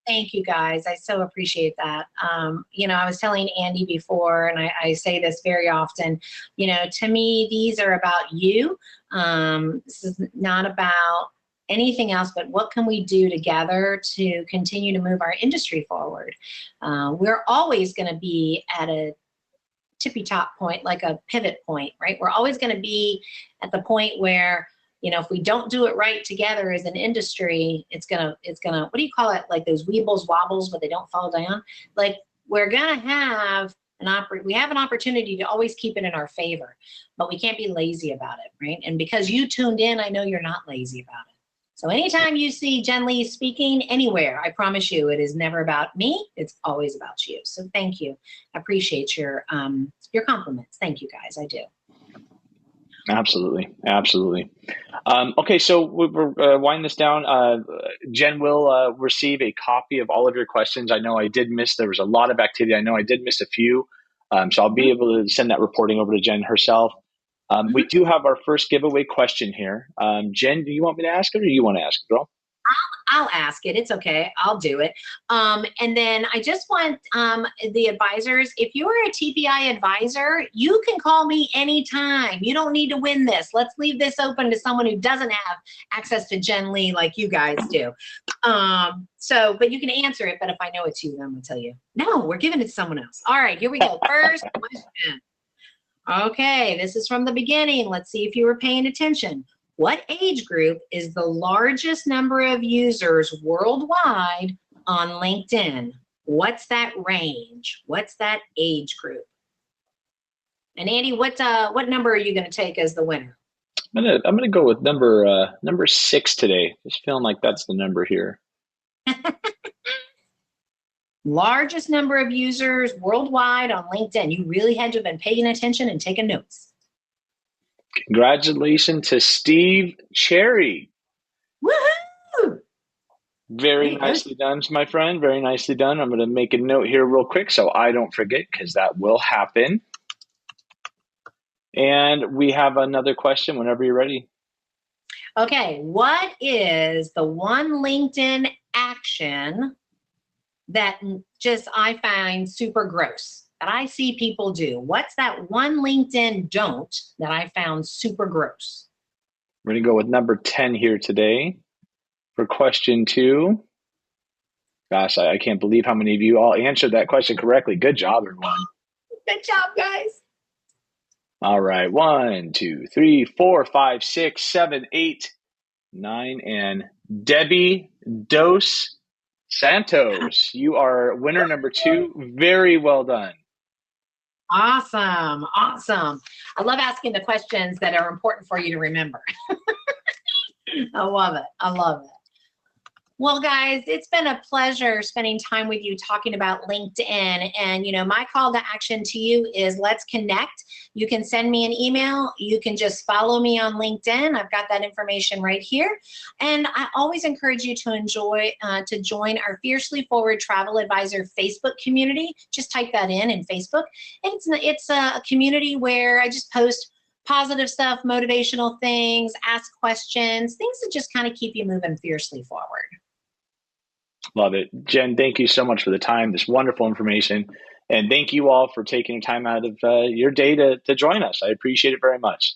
Thank you, guys. I so appreciate that. I was telling Andy before, and I say this very often, to me, these are about you. This is not about anything else, but what can we do together to continue to move our industry forward? We're always going to be at a tippy top point, like a pivot point, right? We're always going to be at the point where, if we don't do it right together as an industry, it's gonna, what do you call it? Like those weebles wobbles, but they don't fall down. Like we're gonna have we have an opportunity to always keep it in our favor, but we can't be lazy about it, right? And because you tuned in, I know you're not lazy about it. So anytime you see Jen Lee speaking anywhere, I promise you, it is never about me. It's always about you. So thank you. I appreciate your compliments. Thank you, guys. I do. Absolutely. Okay, so we're winding this down. Jen will receive a copy of all of your questions. I know there was a lot of activity. I know I did miss a few. So I'll be able to send that reporting over to Jen herself. We do have our first giveaway question here. Jen, do you want me to ask it, or do you want to ask it, girl? I'll ask it. It's okay. I'll do it. And then I just want the advisors, if you are a TPI advisor, you can call me anytime. You don't need to win this. Let's leave this open to someone who doesn't have access to Jen Lee like you guys do. But you can answer it. But if I know it's you, then I'm going to tell you, no, we're giving it to someone else. All right, here we go. First question. Okay, this is from the beginning. Let's see if you were paying attention. What age group is the largest number of users worldwide on LinkedIn? What's that range? What's that age group? And Andy, what number are you going to take as the winner? I'm gonna go with number 6 today. Just feeling like that's the number here. Largest number of users worldwide on LinkedIn. You really had to have been paying attention and taking notes. Congratulations to Steve Cherry. Woohoo! Very nicely done, my friend. Very nicely done. I'm going to make a note here real quick so I don't forget, because that will happen. And we have another question whenever you're ready. Okay. What is the one LinkedIn action that just I find super gross? that I see people do? What's that one LinkedIn don't that I found super gross? We're going to go with number 10 here today for question 2. Gosh, I can't believe how many of you all answered that question correctly. Good job, everyone. Good job, guys. All right. 1, 2, 3, 4, 5, 6, 7, 8, 9, and Debbie Dos Santos. You are winner number 2. Very well done. Awesome. Awesome. I love asking the questions that are important for you to remember. I love it. I love it. Well, guys, it's been a pleasure spending time with you talking about LinkedIn. And, my call to action to you is let's connect. You can send me an email. You can just follow me on LinkedIn. I've got that information right here. And I always encourage you to join our Fiercely Forward Travel Advisor Facebook community. Just type that in Facebook. It's a community where I just post positive stuff, motivational things, ask questions, things that just kind of keep you moving fiercely forward. Love it. Jen, thank you so much for the time, this wonderful information. And thank you all for taking time out of your day to join us. I appreciate it very much.